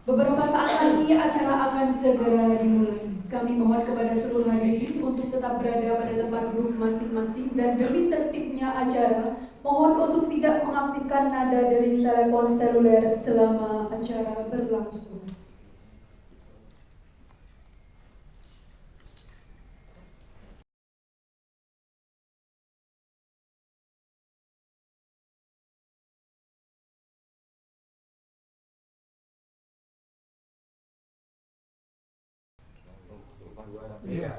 Beberapa saat lagi acara akan segera dimulai. Kami mohon kepada seluruh hadirin untuk tetap berada pada tempat duduk masing-masing dan demi tertibnya acara, mohon untuk tidak mengaktifkan nada dering telepon seluler selama acara berlangsung. Iya.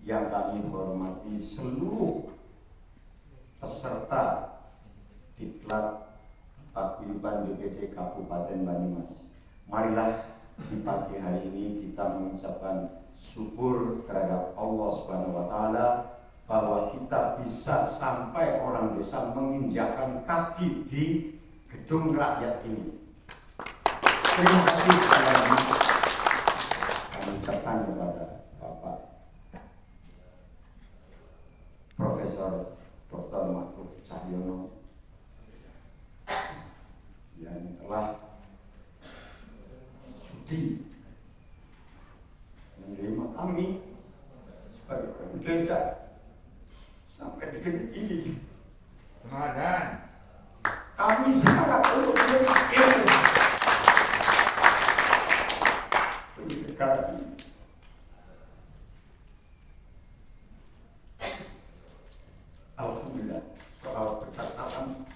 Yang kami hormati seluruh peserta diklat paguyuban BPD Kabupaten Banyumas. Marilah di pagi hari ini kita mengucapkan syukur terhadap Allah Subhanahu wa Ta'ala bahwa kita bisa sampai orang desa menginjakkan kaki di gedung rakyat ini. Terima kasih sekali lagi kami ucapkan kepada Bapak Profesor Dr. Ma'ruf Cahyono yang telah sudi menerima kami sebagai orang desa sampai di titik ini. Ramadan. Kami sangat perlu ilmu pendidikan ini. Alhamdulillah, soal perkataan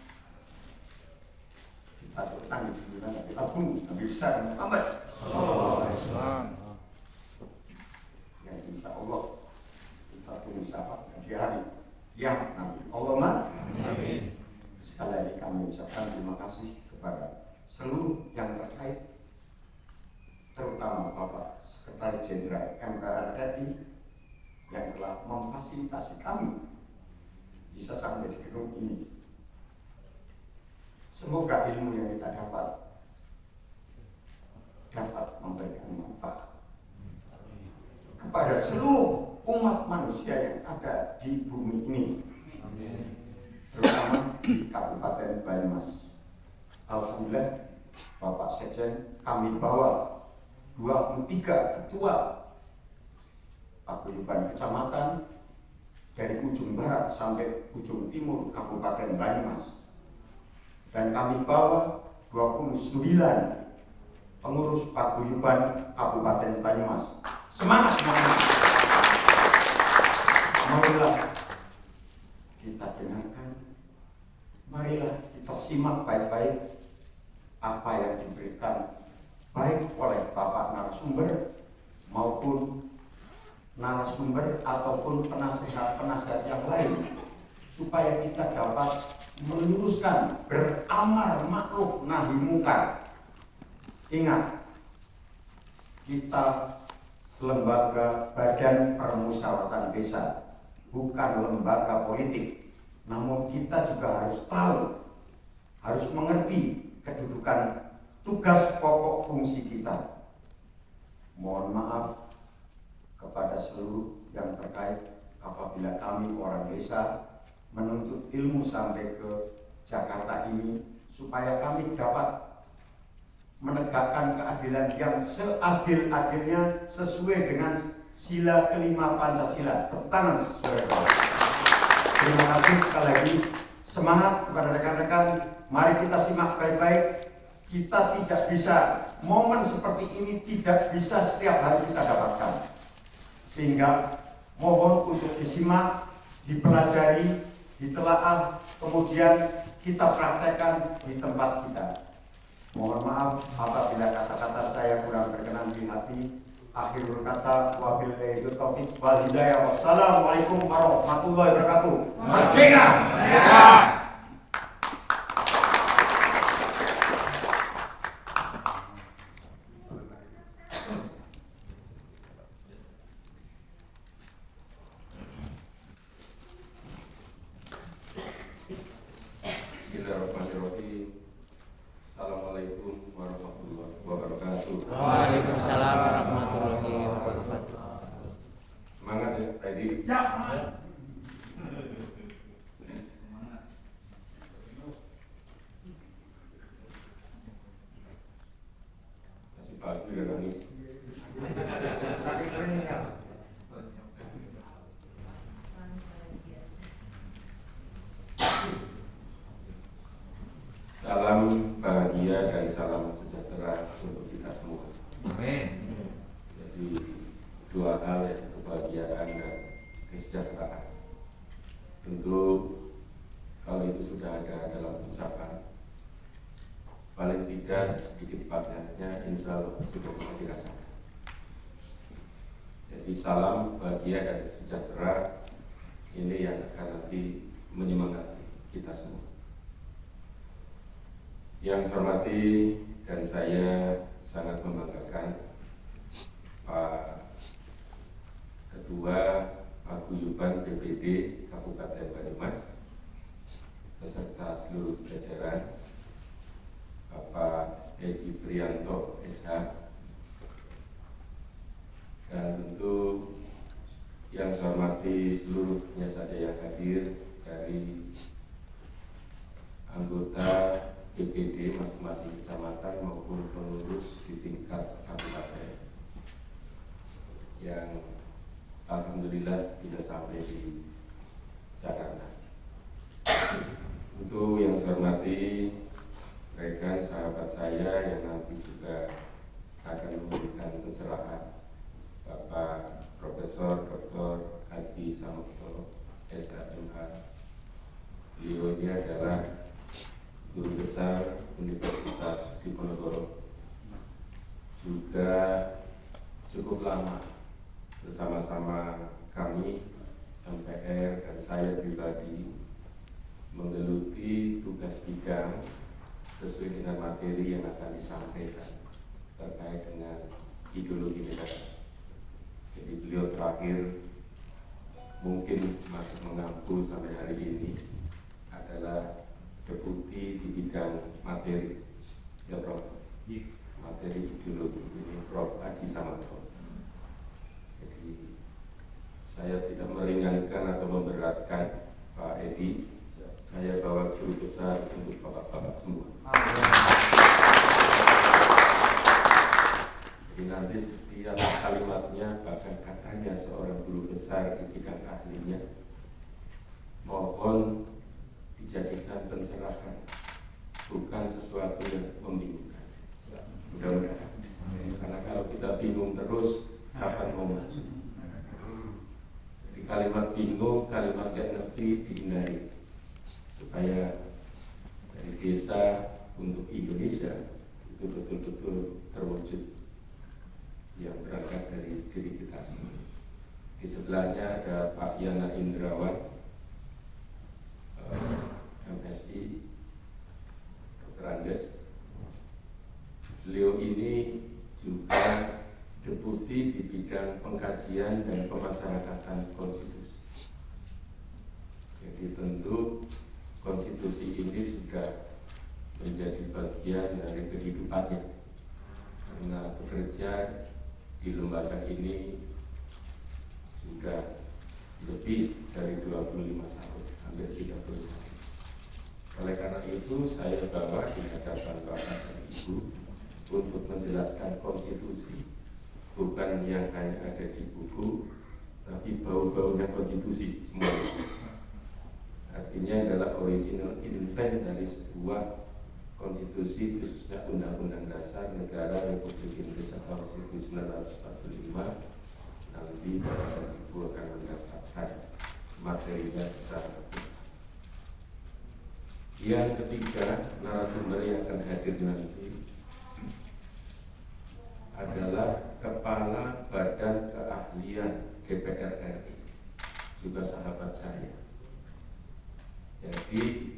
kita bertanya dengan Nabi Agung, Nabi besar Muhammad yang insya Allah kita tunggu syafaat di hari yang nanti. Allahumma amin. Sekali lagi kami ucapkan terima kasih kepada seluruh yang terkait, terutama Bapak Sekretaris Jenderal MPR RI yang telah memfasilitasi kami bisa sampai di gedung ini. Semoga ilmu yang kita dapat memberikan manfaat kepada seluruh umat manusia yang ada di bumi ini, terutama di Kabupaten Banyumas. Alhamdulillah, Bapak Sekjen kami bawa 23 ketua paguyuban kecamatan dari ujung barat sampai ujung timur Kabupaten Banyumas, dan kami bawa 29 pengurus paguyuban Kabupaten Banyumas. Semangat semuanya. Marilah kita dengarkan, marilah kita simak baik-baik apa yang diberikan baik oleh Bapak narasumber maupun narasumber ataupun penasehat-penasehat yang lain, supaya kita dapat meluruskan, beramar ma'ruf nahi mungkar. Ingat, kita lembaga badan permusyawaratan desa, bukan lembaga politik. Namun kita juga harus tahu, harus mengerti kedudukan tugas pokok fungsi kita. Mohon maaf kepada seluruh yang terkait apabila kami orang desa menuntut ilmu sampai ke Jakarta ini, supaya kami dapat menegakkan keadilan yang seadil-adilnya sesuai dengan sila kelima Pancasila. Tepuk tangan, saudara. Terima kasih sekali lagi. Semangat kepada rekan-rekan. Mari kita simak baik-baik. Kita tidak bisa, momen seperti ini tidak bisa setiap hari kita dapatkan. Sehingga mohon untuk disimak, dipelajari, ditelaah, kemudian kita praktekkan di tempat kita. Mohon maaf apabila kata-kata saya kurang berkenan di hati Akhirul kata wabillahi taufik wal hidayah. Wassalamualaikum warahmatullahi wabarakatuh. Merdeka! Merdeka! Bismillahirrahmanirrahim. Assalamualaikum warahmatullahi wabarakatuh. Waalaikumsalam warahmatullahi wabarakatuh. Semangat ya, ready? Siap! Masih pagi udah nangis. Kaki keringnya. Salam bahagia dan salam sejahtera untuk kita semua. Amin. Jadi dua hal ya, kebahagiaan dan kesejahteraan. Tentu kalau itu sudah ada dalam ucapan, paling tidak sedikit banyaknya insya Allah sudah bisa dirasakan. Jadi salam bahagia dan sejahtera ini yang akan nanti menyemangati kita semua. Yang saya hormati dan saya sangat membanggakan Pak Ketua Paguyuban DPD Kabupaten Banyumas beserta seluruh jajaran, Bapak Edi Prianto SH, dan tentu yang saya hormati seluruhnya saja yang hadir dari anggota DPD masing-masing kecamatan maupun pengurus di tingkat kabupaten yang alhamdulillah bisa sampai di Jakarta. Untuk yang saya hormati rekan sahabat saya yang nanti juga akan memberikan pencerahan, Bapak Profesor Dr. Haji Samukto SHMH. Beliau ini adalah Guru Besar Universitas Diponegoro, juga cukup lama bersama-sama kami MPR dan saya pribadi menggeluti tugas bidang sesuai dengan materi yang akan disampaikan terkait dengan ideologi negara. Jadi beliau terakhir mungkin masih mengampu sampai hari ini adalah deputi di bidang materi, ya Prof, materi ideologi ini Prof Haji Samukto. Jadi saya tidak meringankan atau memberatkan Pak Edi, saya bawa guru besar untuk bapak-bapak semua. Jadi nanti setiap kalimatnya, bahkan katanya seorang guru besar di bidang ahlinya, mohon dijadikan pencerahan, bukan sesuatu yang membingungkan. Mudah-mudahan. Karena kalau kita bingung terus, kapan mau maju? Jadi kalimat bingung, kalimat gak ngerti dihindari, supaya dari desa untuk Indonesia itu betul-betul terwujud yang berangkat dari diri kita semua. Di sebelahnya ada Pak Yana Indrawan, MSI, Dr. Andes. Beliau ini juga deputi di bidang pengkajian dan pemasyarakatan konstitusi. Jadi tentu konstitusi ini sudah menjadi bagian dari kehidupannya, karena bekerja di lembaga ini sudah lebih dari 25 tahun, hampir 30 tahun. Oleh karena itu saya bawa di hadapan Bapak dan Ibu untuk menjelaskan konstitusi, bukan yang hanya ada di buku, tapi bau-baunya konstitusi semua. Artinya adalah original intent dari sebuah konstitusi, khususnya Undang-Undang Dasar Negara Republik Indonesia tahun 1945. Nanti Bapak dan Ibu akan mendapatkan materinya secara utuh. Yang ketiga, narasumber yang akan hadir nanti adalah Kepala Badan Keahlian DPR RI, juga sahabat saya. Jadi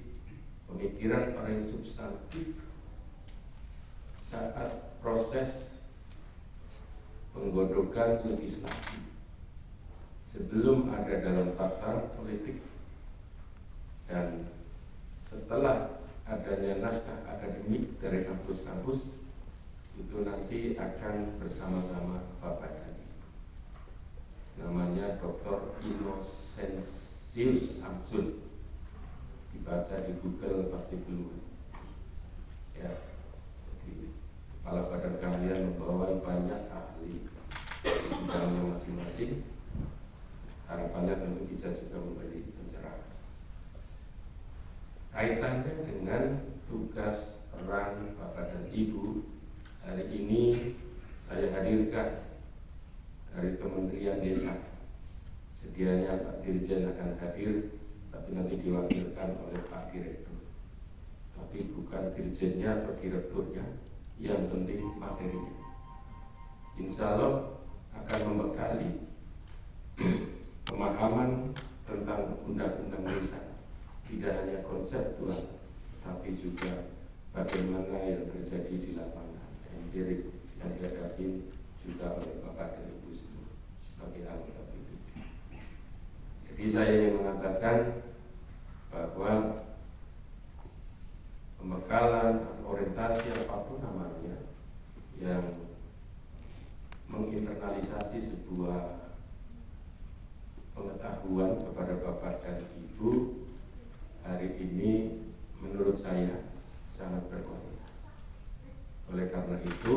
pemikiran paling substantif saat proses penggodokan legislasi sebelum ada dalam tataran politik dan setelah adanya naskah akademik dari kampus-kampus, itu nanti akan bersama-sama Bapak dan Ibu. Namanya Dr. Inocensius Samsun. Dibaca di Google pasti belum. Ya, jadi kepala badan keahlian membawa banyak ahli di bidangnya masing-masing. Harapannya tentu bisa juga memberi pencerahan. Kaitannya dengan tugas peran Bapak dan Ibu, hari ini saya hadirkan dari Kementerian Desa. Sedianya Pak Dirjen akan hadir, tapi nanti diwakilkan oleh Pak Direktur. Tapi bukan dirjennya atau direkturnya, yang penting materinya. Insya Allah akan membekali pemahaman tentang undang-undang desa, tidak hanya konseptual, tapi juga bagaimana yang terjadi di lapangan, empirik yang dihadapi juga oleh Bapak dan Ibu semua sebagai anggota PBB. Jadi saya ingin mengatakan bahwa pembekalan atau orientasi apapun namanya yang menginternalisasi sebuah pengetahuan kepada Bapak dan Ibu hari ini menurut saya sangat berkualitas. Oleh karena itu,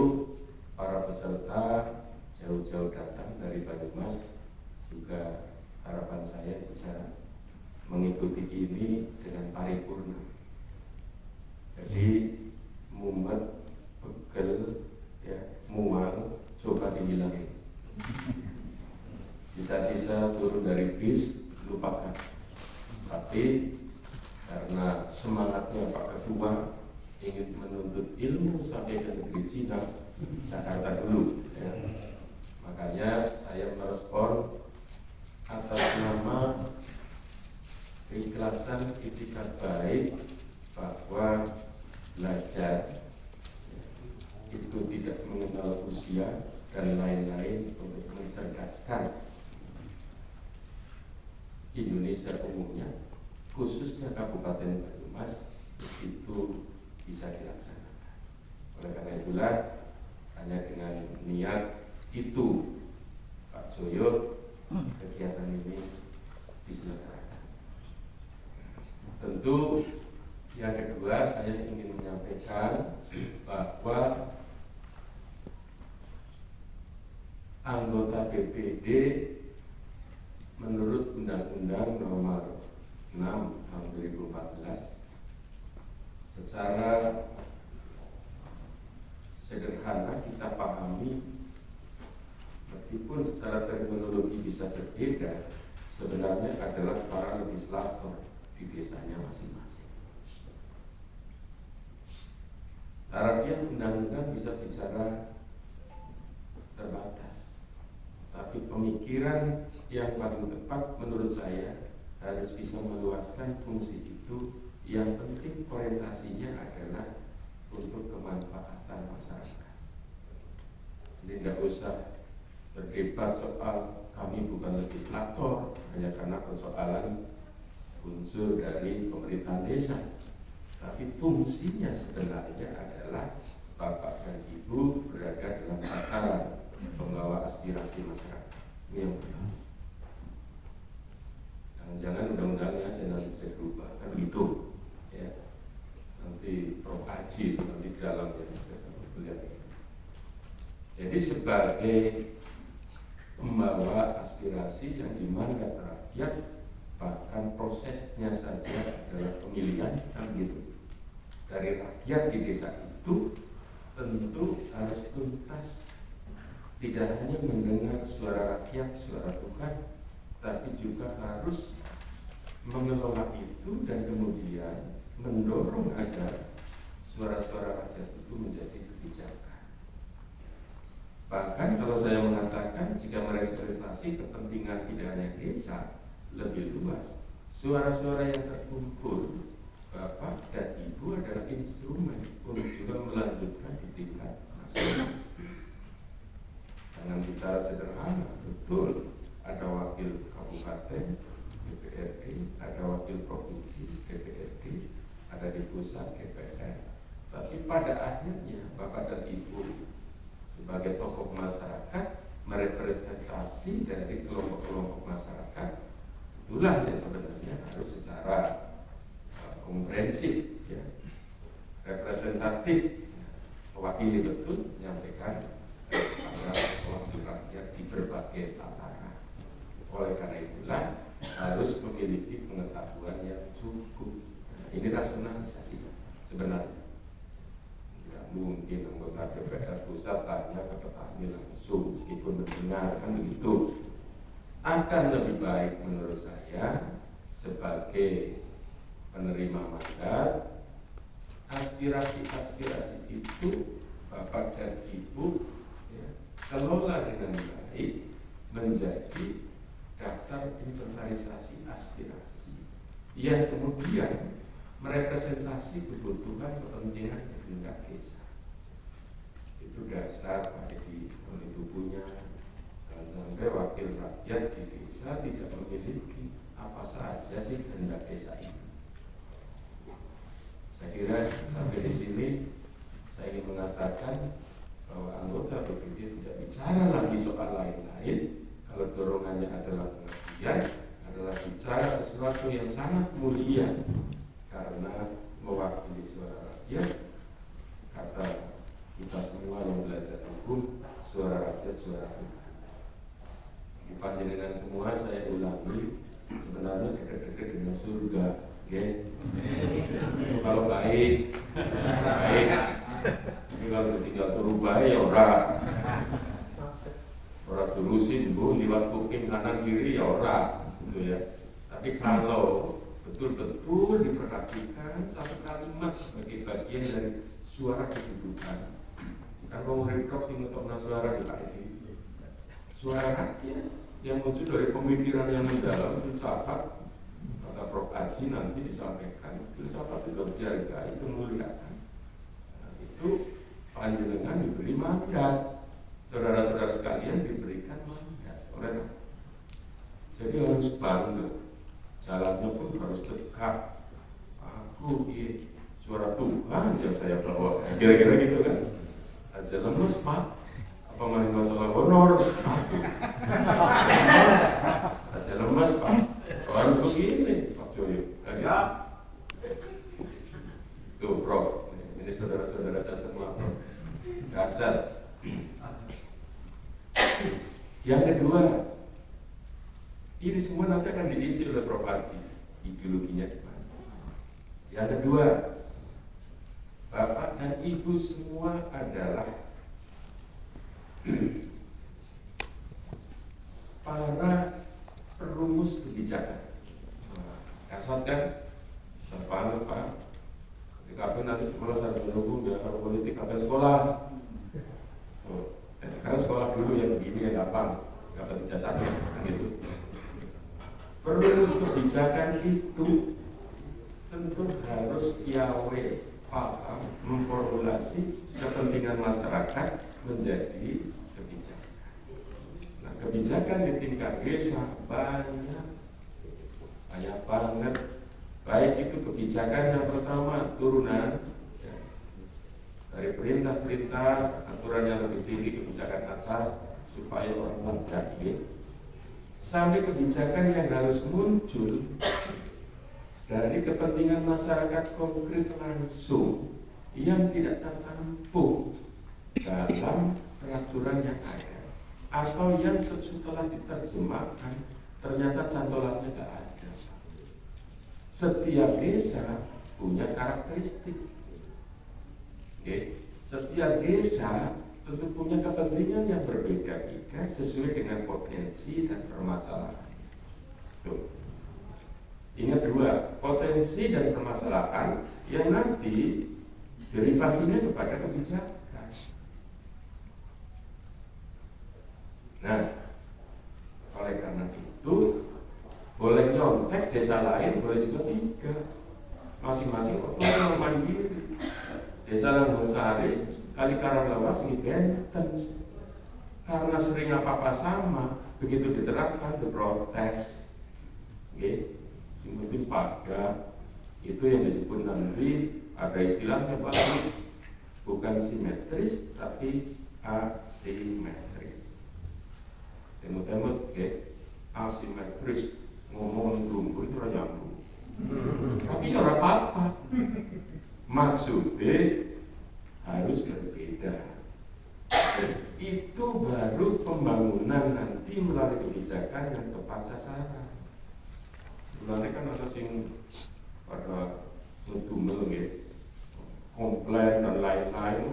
para peserta jauh-jauh datang dari Banyumas, juga harapan saya bisa mengikuti ini dengan paripurna. Jadi mumet, pegel, ya, mual, coba dihilangin. Sisa-sisa turun dari bis, lupakan. Tapi karena semangatnya Pak Ketua ingin menuntut ilmu sampai ke negeri Cina, Jakarta dulu, ya. Makanya saya merespon atas nama keikhlasan itikat baik bahwa belajar itu tidak mengenal usia dan lain-lain untuk mencerdaskan Indonesia umumnya, khususnya Kabupaten Banyumas, itu bisa dilaksanakan. Oleh karena itulah, hanya dengan niat itu Pak Joyo kegiatan ini diselenggarakan. Tentu yang kedua, saya ingin menyampaikan bahwa anggota BPD menurut Undang-Undang Nomor 6 Tahun 2014 secara sederhana kita pahami, meskipun secara terminologi bisa berbeda, sebenarnya adalah para legislator di desanya masing-masing. Harafiah undang-undang bisa bicara terbatas, tapi pemikiran yang paling tepat menurut saya harus bisa meluaskan fungsi itu. Yang penting orientasinya adalah untuk kemanfaatan masyarakat. Jadi tidak usah berdebat soal kami bukan legislator hanya karena persoalan unsur dari pemerintahan desa, tapi fungsinya sebenarnya adalah Bapak dan Ibu berada dalam tataran pembawa aspirasi masyarakat. Ini yang pertama. Jangan undang-undangnya aja nanti bisa berubah, kan gitu ya. Nanti Prof. Aji nanti di dalamnya lihat. Jadi sebagai pembawa aspirasi yang dimandat rakyat, bahkan prosesnya saja adalah pemilihan, kan gitu. Dari rakyat di desa itu tentu harus tuntas, tidak hanya mendengar suara rakyat, suara Tuhan, tapi juga harus mengelola itu dan kemudian mendorong agar suara-suara rakyat itu menjadi kebijakan. Bahkan kalau saya representasi kepentingan tidak hanya desa lebih luas. Suara-suara yang terkumpul Bapak dan Ibu adalah instrumen untuk juga melanjutkan di tingkat nasional. Jangan bicara sederhana, betul ada wakil kabupaten DPRD, ada wakil provinsi DPRD, ada di pusat DPR. Tapi pada akhirnya Bapak dan Ibu sebagai tokoh masyarakat merepresentasi dari kelompok-kelompok masyarakat. Itulah yang sebenarnya harus secara komprehensif, ya, representatif, mewakili betul, menyampaikan pada wakil rakyat di berbagai tataran. Oleh karena itulah harus memiliki pengetahuan yang cukup. Nah, ini rasionalisasi sebenarnya. Tidak mungkin anggota DPR pusat tanya ke petani langsung meskipun mendengar, kan begitu. Akan lebih baik menurut saya sebagai penerima mandat, aspirasi-aspirasi itu Bapak dan Ibu, ya, kelola dengan baik menjadi daftar inventarisasi aspirasi yang kemudian merepresentasi kebutuhan kepentingan di tingkat desa. Itu dasar Pak Edi itu punya. Jangan sampai wakil rakyat di desa tidak memiliki apa saja sih kehendak desa itu. Saya kira sampai di sini saya ingin mengatakan bahwa anggota BPD tidak bicara lagi soal lain-lain. Kalau dorongannya adalah pengertian, adalah bicara sesuatu yang sangat mulia karena mewakili suara rakyat. Kata kita semua yang belajar hukum, suara rakyat, suara Tuhan. Di panjenengan semua saya ulangi, sebenarnya dekat-dekat dengan surga. Okay. Itu kalau baik, baik. Tapi kalau ketika turu baik ya orang turusin bu, liwat kuping kanan kiri ya orang, gitu ya. Tapi kalau betul-betul diperhatikan satu kalimat sebagai bagian dari suara kehidupan, kan mau rekod sih untuk suara di PID, suara rakyat yang muncul dari pemikiran yang mendalam, filsafat. Kata Prof. Haji nanti disampaikan, filsafat itu dihargai, kemuliaan. Nah, itu panjenengan diberi mandat, saudara-saudara sekalian diberikan mandat oleh. Jadi harus bangga, jalannya pun harus dekat. Aku ini suara Tuhan yang saya bawa, kira-kira gitu kan. Aja lemes Pak, apa main masalah honor? Lemes, aja lemes Pak. Harus begini, Pak Joyo. Ya. Tuh, Prof. Ini saudara-saudara saya semua, Prof. Dasar. Yang kedua, ini semua nanti akan diisi oleh Prof. Haji. Ideologinya gimana? Yang kedua, Bapak dan Ibu semua adalah para perumus kebijakan. Kasat kan, saya paham Pak. Ketika nanti sekolah saya menunggu biar kalau politik akan sekolah. Sekarang sekolah dulu yang begini yang gampang, dapat ijazahnya, kan gitu. Perumus kebijakan itu tentu harus piawe, paham, memformulasi kepentingan masyarakat menjadi kebijakan. Nah, kebijakan di tingkat desa banyak banget. Baik itu kebijakan yang pertama turunan ya, dari perintah-perintah aturan yang lebih tinggi, kebijakan atas supaya orang terjadi, sampai kebijakan yang harus muncul dari kepentingan masyarakat konkret langsung yang tidak tertampung dalam peraturan yang ada atau yang setelah diterjemahkan ternyata cantolannya tidak ada. Setiap desa punya karakteristik. Setiap desa tentu punya kepentingan yang berbeda-beda sesuai dengan potensi dan permasalahan. Tuh. Ingat dua, potensi dan permasalahan yang nanti derivasinya kepada kebijakan. Nah, mandiri. Desa Langgosari, Kali Karanglewas ngibenten. Karena sering apa-apa sama, begitu diterapkan diprotes. Oke, yang penting pada itu yang disebut nanti ada istilahnya baru, bukan simetris tapi asimetris. Temut-temut, oke, asimetris ngomong lumpuh itu ora nyambung. Tapi ya ora apa-apa. Maksudnya harus berbeda. Dan itu baru pembangunan nanti melalui kebijakan yang tepat sasaran. Mulane kan ada sing pada ngedumel nggih, komplain dan lain-lain,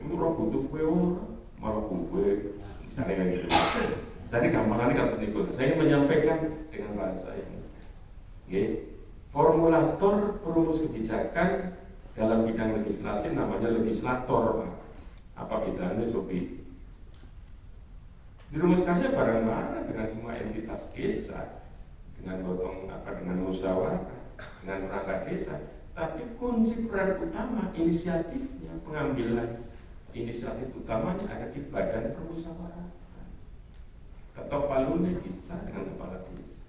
ini orang butuh kue malah kue, misalnya kayak gitu. Jadi gampangannya kan sedikit. Saya ingin menyampaikan dengan bahasa ini. Okay. Formulator perumus kebijakan dalam bidang legislasi namanya legislator, Pak. Apa bedanya cobi? Dirumuskannya bareng-bareng dengan semua entitas desa, dengan gotong dengan musyawarah, dengan perangkat desa. Tapi kunci peran utama inisiatifnya, pengambilan inisiatif utamanya ada di badan permusyawarah. Ketok palunya bisa dengan kepala desa.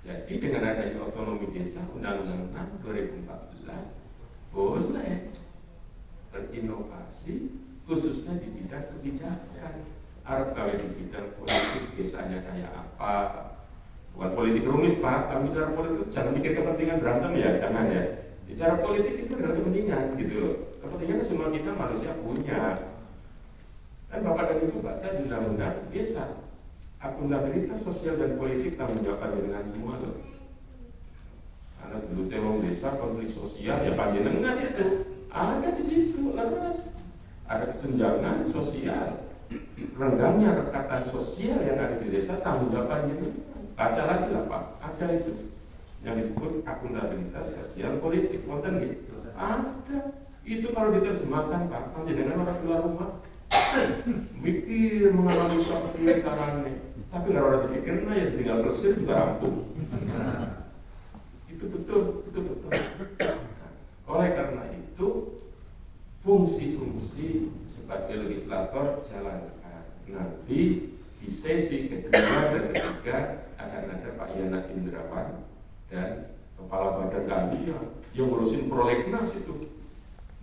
Jadi dengan adanya otonomi desa Undang-Undang 6 2014 boleh berinovasi khususnya di bidang kebijakan. Arab gawe di bidang politik desanya kayak apa? Bukan politik rumit, Pak. Kalau bicara politik jangan mikir kepentingan berantem ya, jangan ya. Bicara politik itu adalah kepentingan gitu loh. Kepentingan semua kita manusia punya. Dan Bapak dan Ibu baca di Undang-Undang Desa. Akuntabilitas sosial dan politik tanggung jawabnya dengan semua loh. Karena dulu tewong desa konflik sosial ya panjenengan itu ada di situ leres. Ada kesenjangan sosial, renggangnya rekatan sosial yang ada di desa tanggung jawab panjenengan. Baca lagi lah Pak, ada itu yang disebut akuntabilitas sosial politik. Wonten gitu. Ada. Itu kalau diterjemahkan Pak, panjenengan orang keluar rumah mikir menganalisa bagaimana caranya. Tapi nggak ada dipikir, nah ya tinggal bersih juga rampung. Itu betul. Oleh karena itu fungsi-fungsi sebagai legislator jalankan. Nanti di sesi kedua dan ketiga akan ada Pak Yana Indrawan dan kepala badan kami yang ngurusin prolegnas itu.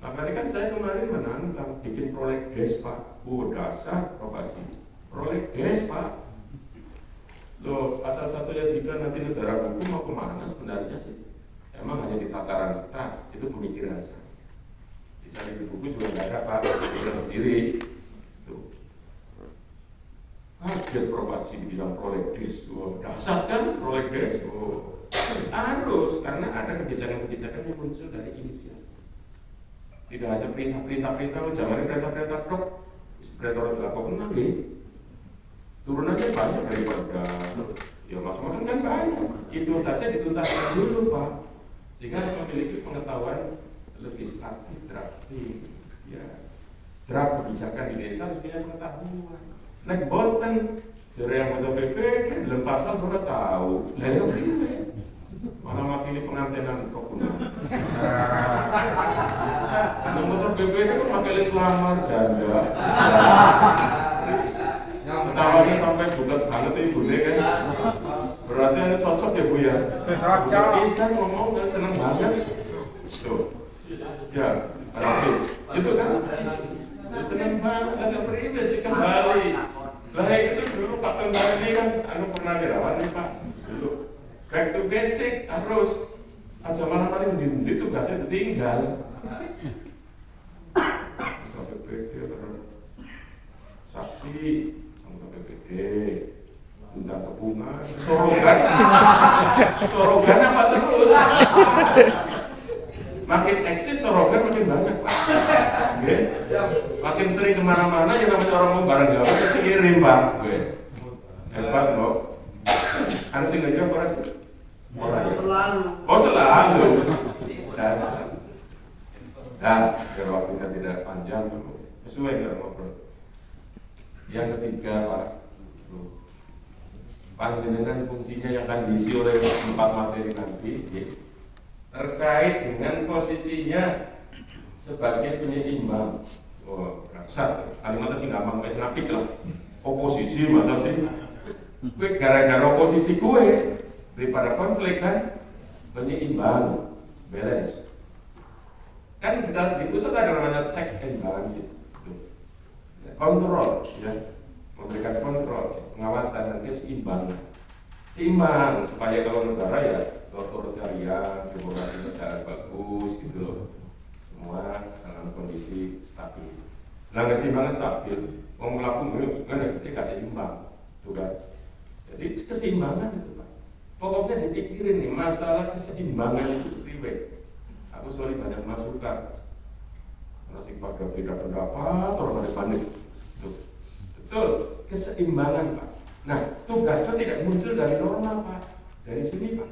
Makanya kan saya kemarin menantang bikin prolegdes Pak. Dasar provinsi prolegdes Pak. Loh, pasal 1 ayat 3 nanti negara hukum mau kemana sebenarnya sih? Emang hanya di tataran atas, itu pemikiran saya. Di buku juga nggak ada Pak, pemikiran sendiri. Tuh. Kaget provinsi bilang prolegdes, dasar kan prolegdes. Harus, karena ada kebijakan-kebijakan yang muncul dari inisiatif. Tidak hanya perintah-perintah, jangan perintah-perintah dok. Perintah tidak kok menang turunannya banyak daripada ya macam-macam kan banyak. Itu saja dituntaskan dulu Pak, sehingga memiliki pengetahuan legislatif drafting. Ya, draft kebijakan di desa harus punya pengetahuan. Nek boten jare yang ada PP dalam pasal baru tahu. Lah itu priwe. Malah makili pengantenan kok kuno. Nomor PP itu kan makili pelamar janda. Ketawanya sampai bulat banget ibu kan. Berarti ada cocok ya Bu ya. Cocok. Bisa ngomong kan seneng banget. Tuh. Ya, habis. Itu kan. Seneng banget ada priwe sih kembali. Lah itu dulu Pak Tenggar ini kan pernah dirawat nih Pak. Dulu. Back to basic harus. Aja malah kali di tugasnya ditinggal. Saksi undang kepungan, sorogan apa terus? Makin eksis sorogan makin banyak Pak. Okay? Makin sering kemana-mana yang namanya orang mau barang gawe pasti kirim Pak. Okay? Hebat kok. Ansing aja apa sih? Selalu. Dasar. Biar waktunya tidak panjang, sesuai nggak ngobrol. Yang ketiga Pak, panjenengan fungsinya yang akan diisi oleh 4 materi nanti. terkait dengan posisinya sebagai penyeimbang. Oh, kasar. Kalimatnya sih gampang, kayak senapik lah. Oposisi masa sih? Gue gara-gara oposisi gue daripada konflik kan, penyeimbang, balance. Kan di pusat ada namanya checks and balances, kontrol, ya, memberikan kontrol, pengawasan dan keseimbangan, seimbang supaya kalau negara ya otoritarian, demokrasi berjalan bagus gitu loh, semua dalam kondisi stabil. Nah keseimbangan stabil, mau melakukan mana kita seimbang, tuh kan? Jadi keseimbangan itu Pak. Pokoknya dipikirin nih masalah keseimbangan itu ribet. Aku selalu banyak masukan. Masih pada beda pendapat, orang ada panik. Betul, keseimbangan Pak. Nah, tugasnya tidak muncul dari norma Pak, dari sini Pak,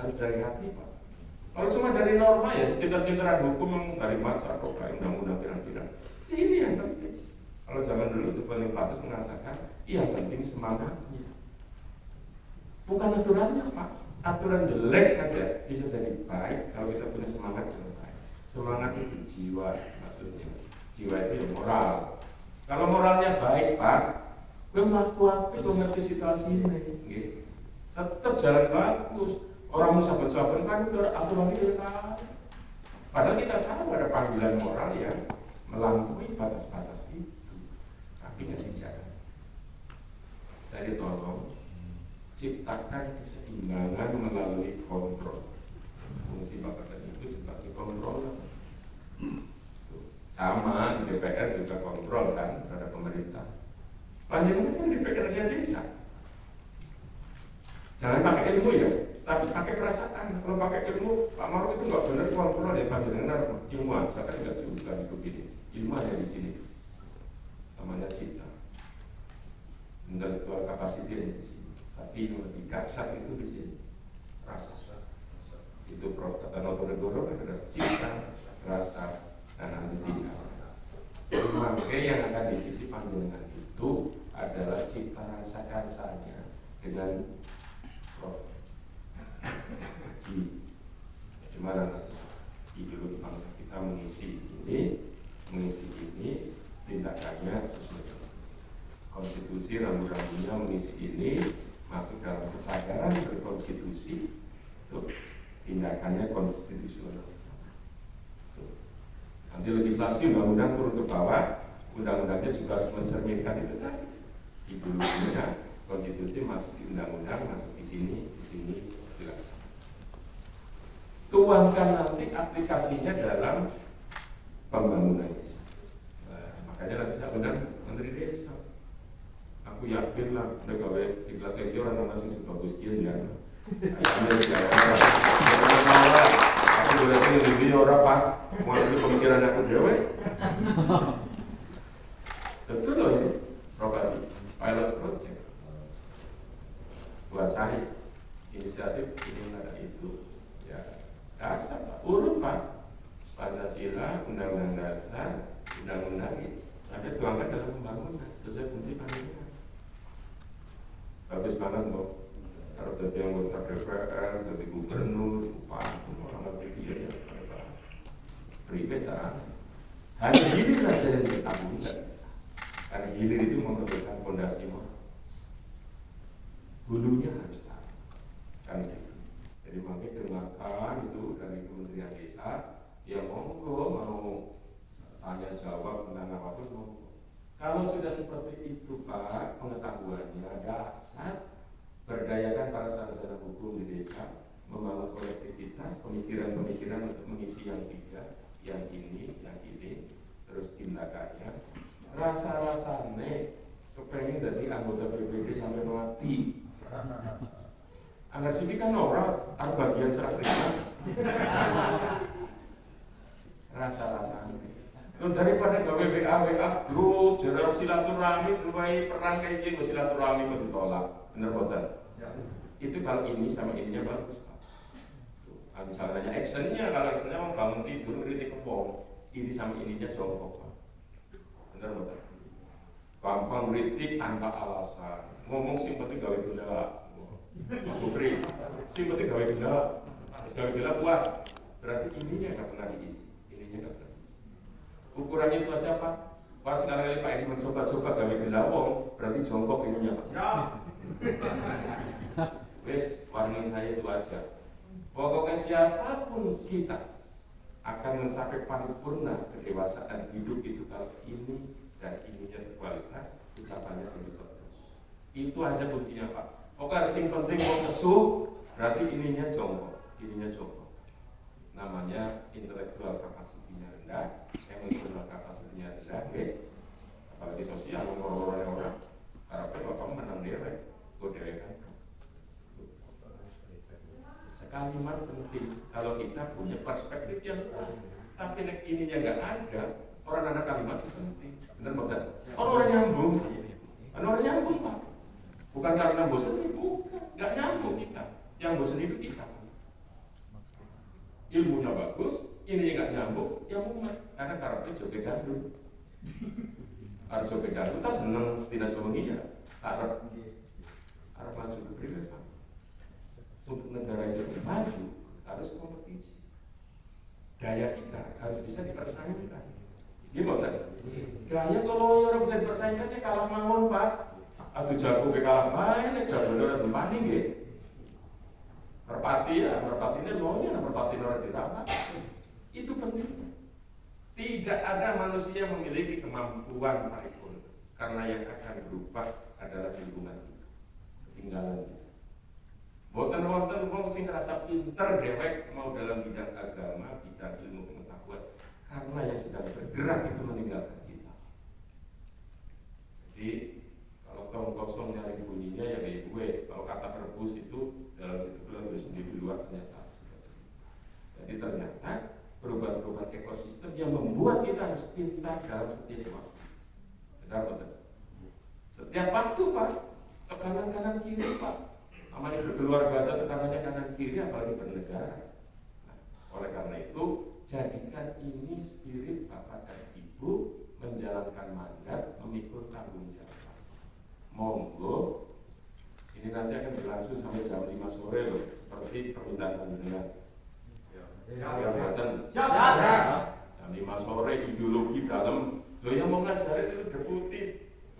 harus dari hati Pak. Kalau cuma dari norma ya sekitar-sekitaran hukum yang dari baca kok kayak undang-undang pirang-pirang. Sini yang penting. Kalau zaman dulu itu paling pantas mengatakan, iya penting semangatnya. Bukan aturannya Pak. Aturan jelek saja bisa jadi baik kalau kita punya semangat yang baik. Semangat itu jiwa maksudnya. Jiwa itu yang moral. Kalau moralnya baik Pak, gue melakukan itu ngerti situasi ini. Tetap jalan bagus. Orang mau sahabat-sahabat kan itu aturan itu kan. Padahal kita tahu ada panggilan moral yang melampaui batas-batas itu. Tapi nggak dijaga. Jadi tolong ciptakan keseimbangan melalui kontrol. Fungsi Bapak tadi itu sebagai kontrol. Sama di DPR juga kontrol kan terhadap pemerintah. Panjangnya kan DPR-nya desa. Jangan pakai ilmu ya, tapi pakai perasaan. Kalau pakai ilmu, Pak Maruf itu nggak benar kontrol ya panjangnya ilmuwan. Saya kan nggak juga itu gini. Ilmu ada di sini. Namanya cipta. Intellectual capacity ada di sini. Tapi yang lebih kasar itu di sini rasa. Itu Prof. Notonegoro kan ada cipta, rasa, dan analitika. Maka yang akan disisi panjenengan itu adalah cipta rasa kansanya dengan Prof. Haji. Gimana ideologi bangsa kita mengisi ini tindakannya sesuai dengan konstitusi, rambu-rambunya mengisi ini masuk dalam kesadaran berkonstitusi, tuh, tindakannya konstitusional. Tuh. Nanti legislasi undang-undang turun ke bawah, undang-undangnya juga harus mencerminkan itu tadi. Ideologinya konstitusi masuk di undang-undang, masuk di sini dilaksanakan. Tuangkan nanti aplikasinya dalam pembangunan desa. Nah, makanya nanti saya undang Menteri Desa. Aku yakin lah, mereka diklat lagi orang sing sebagus kian ya. Ayamnya juga orang. Aku boleh tinggal di video orang Pak, mau itu pemikiran aku dewe. Betul loh ini, Prof. Pilot project. Buat saya, inisiatif ini ada itu, ya dasar Pak, urut Pak. Pancasila, Undang-Undang Dasar, Undang-Undang ini, tapi tuangkan dalam pembangunan sesuai fungsi panjenengan. Bagus banget Mbak. Kalau jadi anggota DPR, jadi gubernur, bupati, orang ngerti dia ya. Ribet cara. Hanya hilir saja yang ditanggung tidak bisa. Karena hilir itu memerlukan fondasi moral. Hulunya harus tahu. Kan gitu. Jadi makanya dengarkan itu dari Kementerian Desa. Ya monggo mau tanya jawab tentang apapun monggo. Kalau sudah seperti itu Pak, pengetahuannya dasar, berdayakan para sarjana hukum di desa, membangun kolektivitas, pemikiran-pemikiran untuk mengisi yang tiga, yang ini, terus tindakannya. Rasa-rasanya kepengen jadi anggota PBB sampai mati. Anggar sini kan orang, aku bagian serah terima. Rasa-rasanya. Lo daripada gawe WA grup, jarak silaturahmi, duai perang kayak gini, silaturahmi kok ditolak, bener boten? Itu kalau ini sama ininya bagus Pak. Misalnya actionnya, kalau actionnya mau bangun tidur, kritik kepong, ini sama ininya jongkok Pak. Bener boten? Gampang kritik tanpa alasan, ngomong simpati gawe gula, Mas Supri, simpati gawe gula, gawe gula puas. berarti ininya nggak pernah diisi, ininya nggak pernah diisi. Ukurannya itu aja Pak. Pas sekali Pak ini mencoba-coba gawe gelawong, berarti jongkok ininya Pak. Wes, warning saya itu aja. Pokoknya siapapun kita akan mencapai paripurna kedewasaan hidup itu kalau ini dan ininya berkualitas, ucapannya jadi bagus. Itu aja kuncinya Pak. Pokoknya yang penting mau kesuh, berarti ininya jongkok, ininya jongkok. Namanya intelektual kapasitinya rendah, emosional kapasitinya rendah, apalagi sosial orang-orang harapnya bapak menang dewek, gue dewek kan. Sekalimat penting kalau kita punya perspektif yang luas, tapi ininya nggak ada, orang anak kalimat sih penting, benar benar. Orang nyambung, orang nyambung Pak. Bukan karena bosan, bukan, nggak nyambung kita. Yang bosan itu kita. Ilmunya bagus, ininya nggak nyambung, ya mumet. Karena karena joget gandum. Harus joget gandum, kita seneng setina sewenginya. Harap maju ke privat Pak. Untuk negara itu maju harus kompetisi. Daya kita harus bisa dipersaingkan. Gimana tadi? Daya kalau orang bisa dipersaingkan ya kalah mawon Pak. Atau jago ke kalah banyak, jago orang tempani gitu. Merpati ya, merpati ini lonya, merpati orang dirapat. Itu penting. Tidak ada manusia memiliki kemampuan paripurna karena yang akan berubah adalah lingkungan kita, ketinggalan kita. Wonten wong sing ngerasa pinter dewek mau dalam bidang agama, bidang ilmu pengetahuan, karena yang sedang bergerak itu meninggalkan kita. Jadi kalau tong kosong nyari bunyinya ya kayak gue. Kalau kata perebus itu dalam itu bilang gue sendiri di luar ternyata. Jadi ternyata perubahan-perubahan ekosistem yang membuat kita harus pintar dalam setiap waktu. Benar betul. Setiap waktu Pak, tekanan kanan kiri Pak. Namanya berkeluarga aja tekanannya kanan kiri apalagi bernegara. Nah, oleh karena itu jadikan ini spirit Bapak dan Ibu menjalankan mandat, memikul tanggung jawab. Monggo ini nanti akan berlangsung sampai jam 5 sore loh, seperti permintaan panjenengan. Jam 5 sore ideologi dalam lo yang mau ngajarin itu deputi,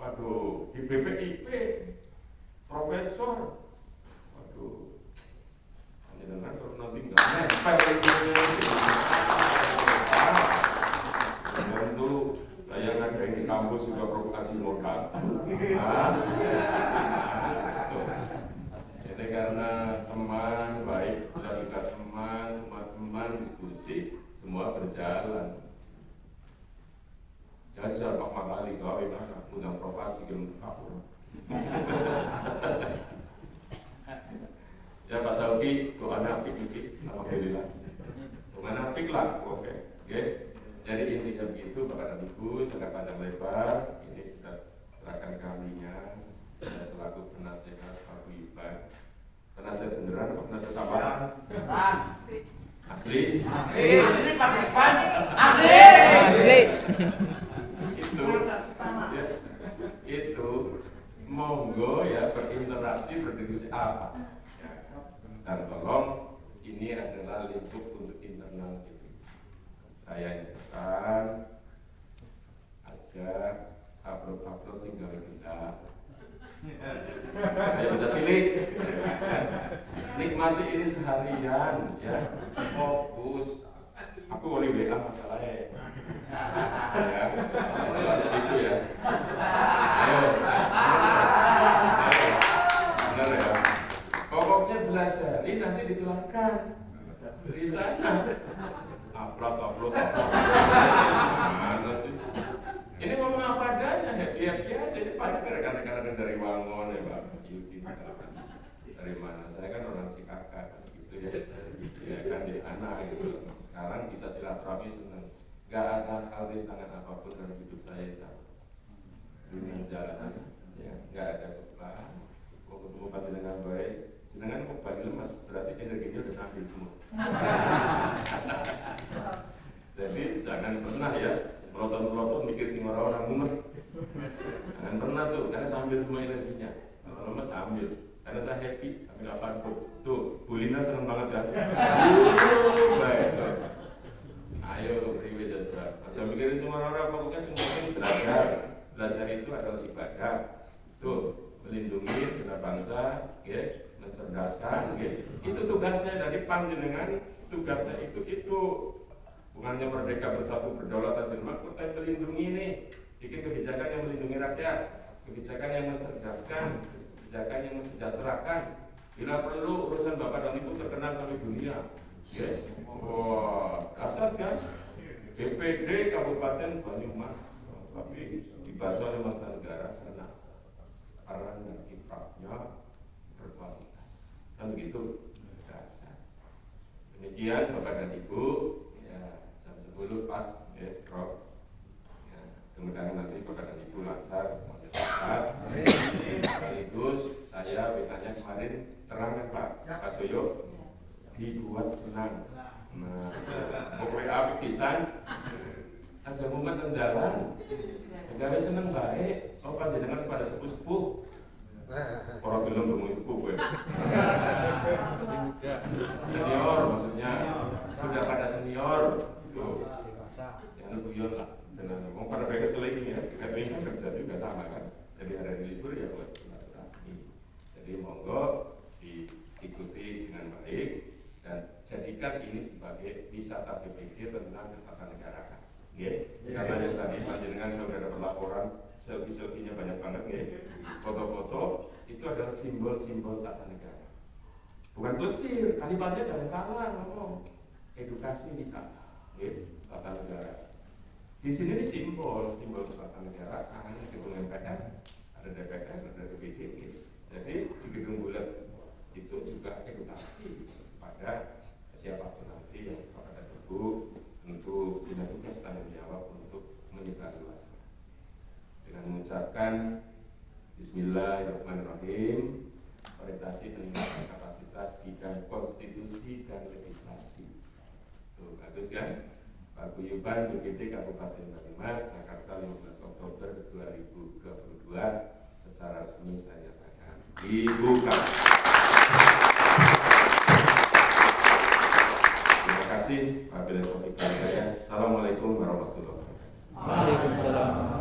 waduh di BPIP profesor. Jangan kalau nanti nggak nempel ilmunya tentu saya ngadain di kampus juga Prof. Haji Morgan. Ini karena teman baik, sudah juga teman, semua teman diskusi, semua berjalan. Jajar Pak Makali kau itu undang Prof. Haji ke kapur. Ya Pak Salki, kok anak apik, alhamdulillah. Kok anak apik lah, oke. Jadi intinya begitu, Bapak dan Ibu, sudah panjang lebar. Ini sudah serahkan kalinya. Saya selaku penasehat Pak Iban. Penasehat beneran atau penasehat apa? Asli. Asli Pak Iban. Asli. Itu monggo ya berinteraksi berdiskusi apa? Dan tolong ini adalah lingkup untuk internal itu. Saya pesan aja upload tinggal kita. Ayo kita cilik. Nikmati ini seharian ya. Fokus. Aku boleh WA masalahnya. Ya. Harus gitu ya. Ayo. Benar ya. Pokoknya belajar, ini nanti ditularkan di sana. Upload. Mana sih? Ini ngomong apa adanya, happy aja. Ini banyak rekan-rekan dari Wangon ya Pak Yudi. Dari mana? Saya kan orang Cikaka gitu ya. Ya kan di sana gitu. Sekarang bisa silaturahmi senang. Gak ada hal rintangan apapun dalam hidup saya. Dunia jalan, ya gak ada beban. Mau ketemu Pak dengan baik. Dengan kok bagi lemas, berarti energinya udah sambil semua. Jadi jangan pernah ya melotot mikir sing orang mumet. Jangan pernah tuh, karena sambil semua energinya. Kalau lemas sambil. karena saya happy sampai 80. Tuh, Bu Lina seneng banget kan? Baik. Ayo priwe jajar. Jangan mikirin semua orang, pokoknya semuanya belajar. Belajar itu adalah ibadah. Tuh, melindungi segenap bangsa, ya, mencerdaskan, ya. Itu tugasnya dari panjenengan. Tugasnya itu bukannya merdeka bersatu berdaulat dan makmur, tapi melindungi nih, bikin kebijakan yang melindungi rakyat, kebijakan yang mencerdaskan, kebijakan yang mensejahterakan. Bila perlu urusan Bapak dan Ibu terkenal sampai dunia. Yes. Wah, dasar kan? DPD Kabupaten Banyumas, tapi dibaca oleh mancanegara karena peran dan kiprahnya berkualitas. Kan begitu? Dasar. Demikian Bapak dan Ibu, ya, jam 10 pas, ya, Prof. Ya, mudah-mudahan nanti Bapak dan Ibu lancar, semuanya sehat. Sekaligus saya WA-nya kemarin terang kan Pak Joyo, dibuat senang. Nah, WA pisan, aja mumet endalan, negara seneng baik. Oh panjenengan pada sepuh-sepuh. Orang belum berumur sepuh gue. Senior maksudnya sudah pada senior. Tuh, jangan guyon lah. Dengan ngomong pada baik keselingin ya. Kita terima kerja juga sama kan. Jadi hari libur ya buat silaturahmi. Jadi monggo diikuti dengan baik dan jadikan ini sebagai wisata BPD tentang ketatanegaraan. Nggih. Karena yang tadi panjenengan sudah ada laporan selfie-selfie-nya banyak banget nggih. Foto-foto itu adalah simbol-simbol tata negara. Bukan plesir, kalimatnya jangan salah ngomong. Edukasi wisata, nggih, tata negara. Di sini ini simbol tata negara, ada gedung MPR, ada DPR, ada DPD. Jadi di gedung bulat itu juga edukasi pada siapapun nanti yang kepada Ibu untuk punya tugas tanggung jawab untuk menyebarluaskan. Dengan mengucapkan Bismillahirrahmanirrahim, orientasi peningkatan kapasitas bidang konstitusi dan legislasi. Tuh bagus kan? Paguyuban BPD Kabupaten Banyumas, Jakarta 15 Oktober 2022 secara resmi saya nyatakan dibuka. Terima kasih. Wabillahi taufiq wal hidayah. Assalamualaikum warahmatullahi wabarakatuh. Waalaikumsalam.